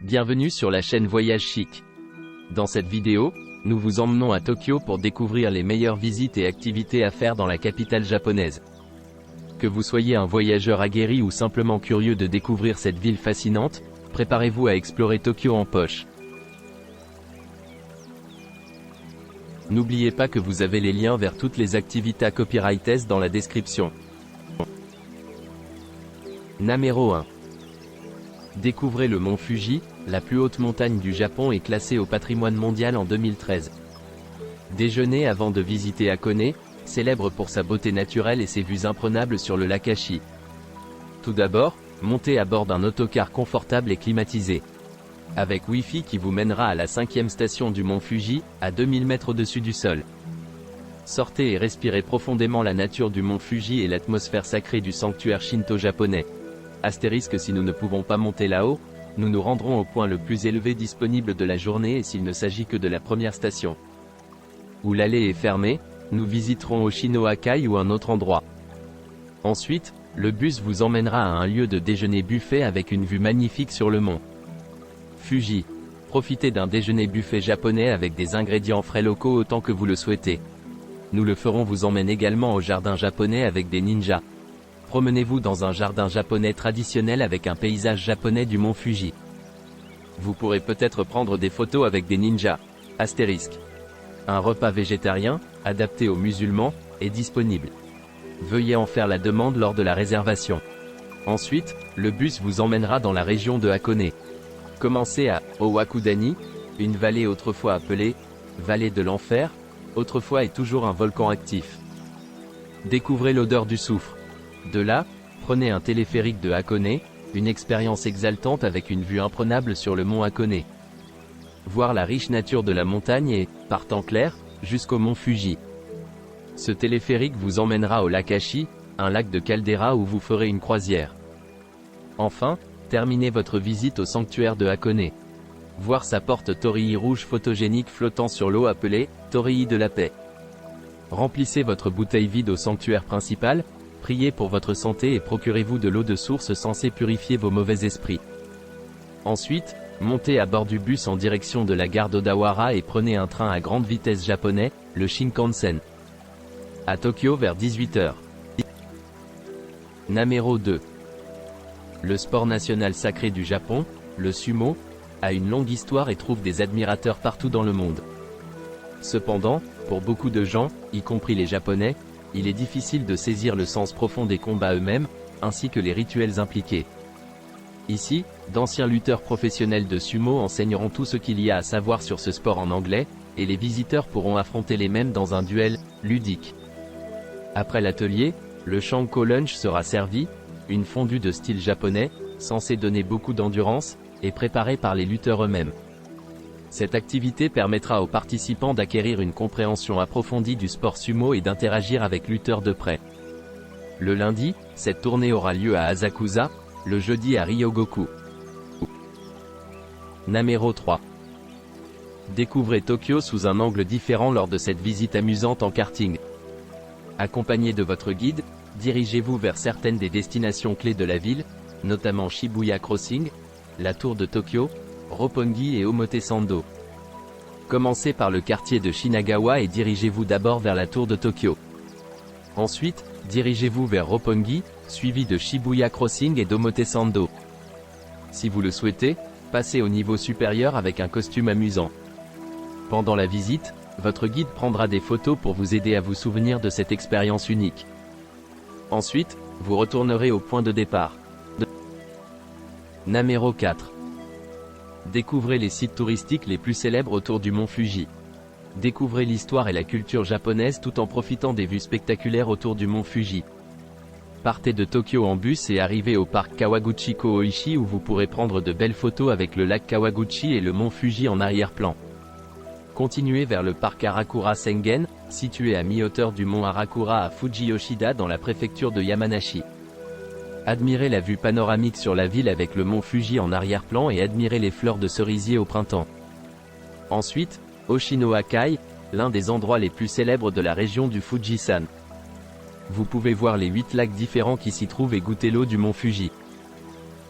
Bienvenue sur la chaîne Voyage Chic. Dans cette vidéo, nous vous emmenons à Tokyo pour découvrir les meilleures visites et activités à faire dans la capitale japonaise. Que vous soyez un voyageur aguerri ou simplement curieux de découvrir cette ville fascinante, préparez-vous à explorer Tokyo en poche. N'oubliez pas que vous avez les liens vers toutes les activités copyrighted dans la description. Numéro 1. Découvrez le mont Fuji, la plus haute montagne du Japon et classée au patrimoine mondial en 2013. Déjeunez avant de visiter Hakone, célèbre pour sa beauté naturelle et ses vues imprenables sur le lac Ashi. Tout d'abord, montez à bord d'un autocar confortable et climatisé. Avec Wi-Fi qui vous mènera à la 5e station du mont Fuji, à 2000 mètres au-dessus du sol. Sortez et respirez profondément la nature du mont Fuji et l'atmosphère sacrée du sanctuaire shinto japonais. Astérisque, si nous ne pouvons pas monter là-haut, nous nous rendrons au point le plus élevé disponible de la journée et s'il ne s'agit que de la première station. Où l'allée est fermée, nous visiterons Oshino-Akai ou un autre endroit. Ensuite, le bus vous emmènera à un lieu de déjeuner buffet avec une vue magnifique sur le mont Fuji. Profitez d'un déjeuner buffet japonais avec des ingrédients frais locaux autant que vous le souhaitez. Nous le ferons vous emmène également au jardin japonais avec des ninjas. Promenez-vous dans un jardin japonais traditionnel avec un paysage japonais du mont Fuji. Vous pourrez peut-être prendre des photos avec des ninjas. Astérisque. Un repas végétarien, adapté aux musulmans, est disponible. Veuillez en faire la demande lors de la réservation. Ensuite, le bus vous emmènera dans la région de Hakone. Commencez à Owakudani, une vallée autrefois appelée vallée de l'enfer, autrefois et toujours un volcan actif. Découvrez l'odeur du soufre. De là, prenez un téléphérique de Hakone, une expérience exaltante avec une vue imprenable sur le mont Hakone. Voir la riche nature de la montagne et, par temps clair, jusqu'au mont Fuji. Ce téléphérique vous emmènera au lac Ashi, un lac de caldeira où vous ferez une croisière. Enfin, terminez votre visite au sanctuaire de Hakone. Voir sa porte torii rouge photogénique flottant sur l'eau appelée torii de la paix. Remplissez votre bouteille vide au sanctuaire principal, priez pour votre santé et procurez-vous de l'eau de source censée purifier vos mauvais esprits. Ensuite, montez à bord du bus en direction de la gare d'Odawara et prenez un train à grande vitesse japonais, le Shinkansen. À Tokyo vers 18 h. Numéro 2. Le sport national sacré du Japon, le sumo, a une longue histoire et trouve des admirateurs partout dans le monde. Cependant, pour beaucoup de gens, y compris les Japonais, il est difficile de saisir le sens profond des combats eux-mêmes, ainsi que les rituels impliqués. Ici, d'anciens lutteurs professionnels de sumo enseigneront tout ce qu'il y a à savoir sur ce sport en anglais, et les visiteurs pourront affronter les mêmes dans un duel ludique. Après l'atelier, le Shanko Lunch sera servi, une fondue de style japonais, censée donner beaucoup d'endurance, et préparée par les lutteurs eux-mêmes. Cette activité permettra aux participants d'acquérir une compréhension approfondie du sport sumo et d'interagir avec lutteurs de près. Le lundi, cette tournée aura lieu à Asakusa, le jeudi à Ryogoku. Numéro 3. Découvrez Tokyo sous un angle différent lors de cette visite amusante en karting. Accompagné de votre guide, dirigez-vous vers certaines des destinations clés de la ville, notamment Shibuya Crossing, la tour de Tokyo, Roppongi et Omotesando. Commencez par le quartier de Shinagawa et dirigez-vous d'abord vers la tour de Tokyo. Ensuite, dirigez-vous vers Roppongi, suivi de Shibuya Crossing et d'Omotesando. Si vous le souhaitez, passez au niveau supérieur avec un costume amusant. Pendant la visite, votre guide prendra des photos pour vous aider à vous souvenir de cette expérience unique. Ensuite, vous retournerez au point de départ. Numéro 4. Découvrez les sites touristiques les plus célèbres autour du mont Fuji. Découvrez l'histoire et la culture japonaise tout en profitant des vues spectaculaires autour du mont Fuji. Partez de Tokyo en bus et arrivez au parc Kawaguchiko-Oishi où vous pourrez prendre de belles photos avec le lac Kawaguchi et le mont Fuji en arrière-plan. Continuez vers le parc Harakura Sengen, situé à mi-hauteur du mont Harakura à Fuji-Yoshida dans la préfecture de Yamanashi. Admirez la vue panoramique sur la ville avec le mont Fuji en arrière-plan et admirez les fleurs de cerisier au printemps. Ensuite, Oshino-Akai, l'un des endroits les plus célèbres de la région du Fujisan. Vous pouvez voir les 8 lacs différents qui s'y trouvent et goûter l'eau du mont Fuji.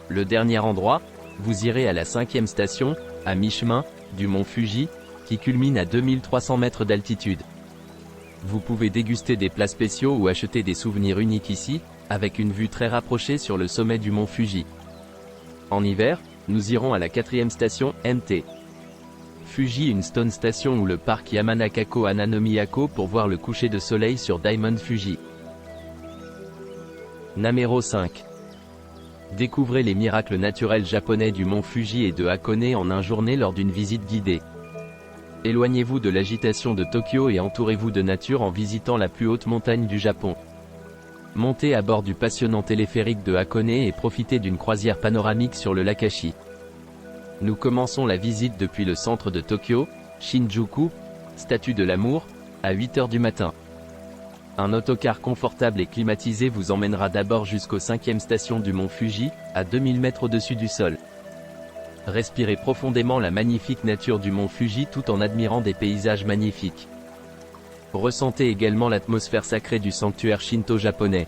Le dernier endroit, vous irez à la 5e station, à mi-chemin, du mont Fuji, qui culmine à 2300 mètres d'altitude. Vous pouvez déguster des plats spéciaux ou acheter des souvenirs uniques ici, avec une vue très rapprochée sur le sommet du mont Fuji. En hiver, nous irons à la 4e station, Mt. Fuji, une stone station ou le parc Yamanakako Hananomiyako pour voir le coucher de soleil sur Diamond Fuji. Namero 5. Découvrez les miracles naturels japonais du mont Fuji et de Hakone en une journée lors d'une visite guidée. Éloignez-vous de l'agitation de Tokyo et entourez-vous de nature en visitant la plus haute montagne du Japon. Montez à bord du passionnant téléphérique de Hakone et profitez d'une croisière panoramique sur le lac Ashi. Nous commençons la visite depuis le centre de Tokyo, Shinjuku, statue de l'amour, à 8 h du matin. Un autocar confortable et climatisé vous emmènera d'abord jusqu'aux 5e station du mont Fuji, à 2000 mètres au-dessus du sol. Respirez profondément la magnifique nature du mont Fuji tout en admirant des paysages magnifiques. Ressentez également l'atmosphère sacrée du sanctuaire shinto japonais.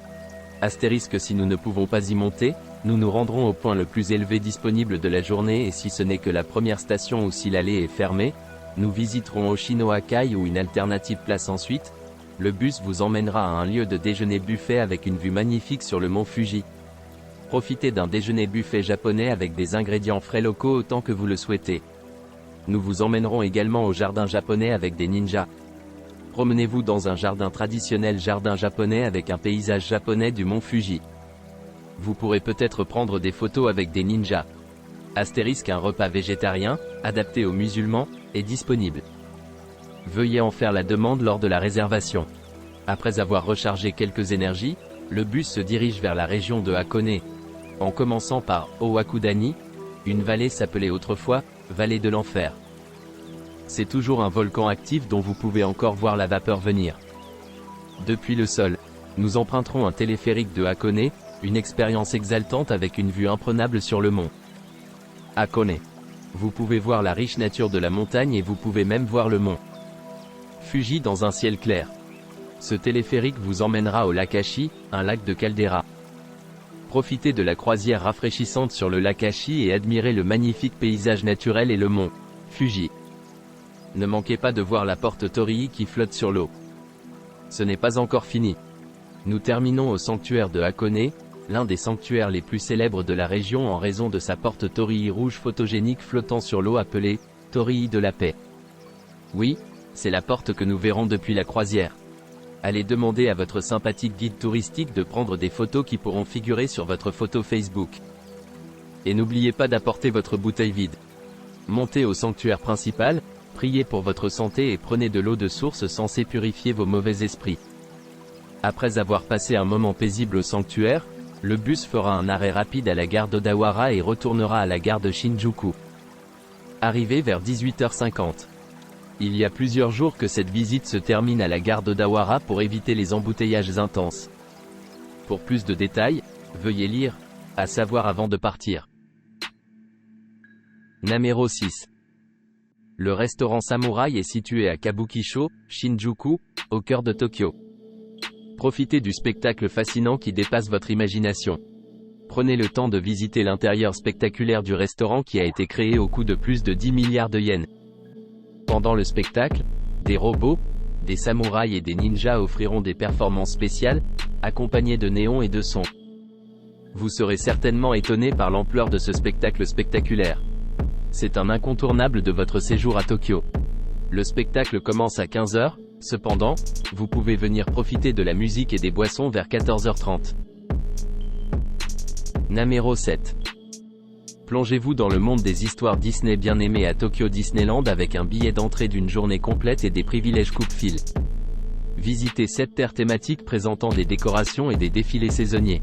Astérisque, si nous ne pouvons pas y monter, nous nous rendrons au point le plus élevé disponible de la journée, et si ce n'est que la première station ou si l'allée est fermée, nous visiterons Oshino-Akai ou une alternative place ensuite. Le bus vous emmènera à un lieu de déjeuner buffet avec une vue magnifique sur le mont Fuji. Profitez d'un déjeuner buffet japonais avec des ingrédients frais locaux autant que vous le souhaitez. Nous vous emmènerons également au jardin japonais avec des ninjas. Promenez-vous dans un jardin traditionnel jardin japonais avec un paysage japonais du mont Fuji. Vous pourrez peut-être prendre des photos avec des ninjas. Astérisque, un repas végétarien, adapté aux musulmans, est disponible. Veuillez en faire la demande lors de la réservation. Après avoir rechargé quelques énergies, le bus se dirige vers la région de Hakone. En commençant par Owakudani, une vallée s'appelait autrefois Vallée de l'Enfer. C'est toujours un volcan actif dont vous pouvez encore voir la vapeur venir. Depuis le sol, nous emprunterons un téléphérique de Hakone, une expérience exaltante avec une vue imprenable sur le mont Hakone. Vous pouvez voir la riche nature de la montagne et vous pouvez même voir le mont Fuji dans un ciel clair. Ce téléphérique vous emmènera au lac Ashi, un lac de caldeira. Profitez de la croisière rafraîchissante sur le lac Ashi et admirez le magnifique paysage naturel et le mont Fuji. Ne manquez pas de voir la porte Torii qui flotte sur l'eau. Ce n'est pas encore fini. Nous terminons au sanctuaire de Hakone, l'un des sanctuaires les plus célèbres de la région en raison de sa porte Torii rouge photogénique flottant sur l'eau appelée Torii de la paix. Oui, c'est la porte que nous verrons depuis la croisière. Allez demander à votre sympathique guide touristique de prendre des photos qui pourront figurer sur votre photo Facebook. Et n'oubliez pas d'apporter votre bouteille vide. Montez au sanctuaire principal, priez pour votre santé et prenez de l'eau de source censée purifier vos mauvais esprits. Après avoir passé un moment paisible au sanctuaire, le bus fera un arrêt rapide à la gare d'Odawara et retournera à la gare de Shinjuku. Arrivé vers 18h50. Il y a plusieurs jours que cette visite se termine à la gare d'Odawara pour éviter les embouteillages intenses. Pour plus de détails, veuillez lire, à savoir avant de partir. Namero 6. Le restaurant Samouraï est situé à Kabukicho, Shinjuku, au cœur de Tokyo. Profitez du spectacle fascinant qui dépasse votre imagination. Prenez le temps de visiter l'intérieur spectaculaire du restaurant qui a été créé au coût de plus de 10 milliards de yens. Pendant le spectacle, des robots, des samouraïs et des ninjas offriront des performances spéciales, accompagnées de néons et de sons. Vous serez certainement étonné par l'ampleur de ce spectacle spectaculaire. C'est un incontournable de votre séjour à Tokyo. Le spectacle commence à 15 h, cependant, vous pouvez venir profiter de la musique et des boissons vers 14h30. Namero 7. Plongez-vous dans le monde des histoires Disney bien aimées à Tokyo Disneyland avec un billet d'entrée d'une journée complète et des privilèges coupe-fil. Visitez 7 terres thématiques présentant des décorations et des défilés saisonniers.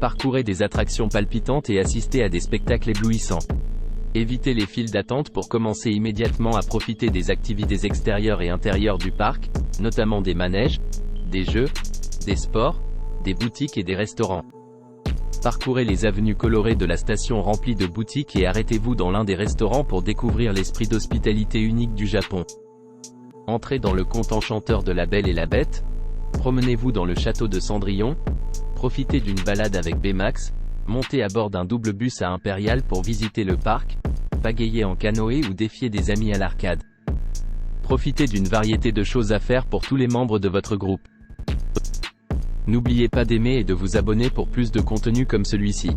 Parcourez des attractions palpitantes et assistez à des spectacles éblouissants. Évitez les files d'attente pour commencer immédiatement à profiter des activités extérieures et intérieures du parc, notamment des manèges, des jeux, des sports, des boutiques et des restaurants. Parcourez les avenues colorées de la station remplies de boutiques et arrêtez-vous dans l'un des restaurants pour découvrir l'esprit d'hospitalité unique du Japon. Entrez dans le conte enchanteur de La Belle et la Bête, promenez-vous dans le château de Cendrillon, profitez d'une balade avec Baymax, Montez à bord d'un double bus à Impérial pour visiter le parc, pagayer en canoë ou défier des amis à l'arcade. Profitez d'une variété de choses à faire pour tous les membres de votre groupe. N'oubliez pas d'aimer et de vous abonner pour plus de contenu comme celui-ci.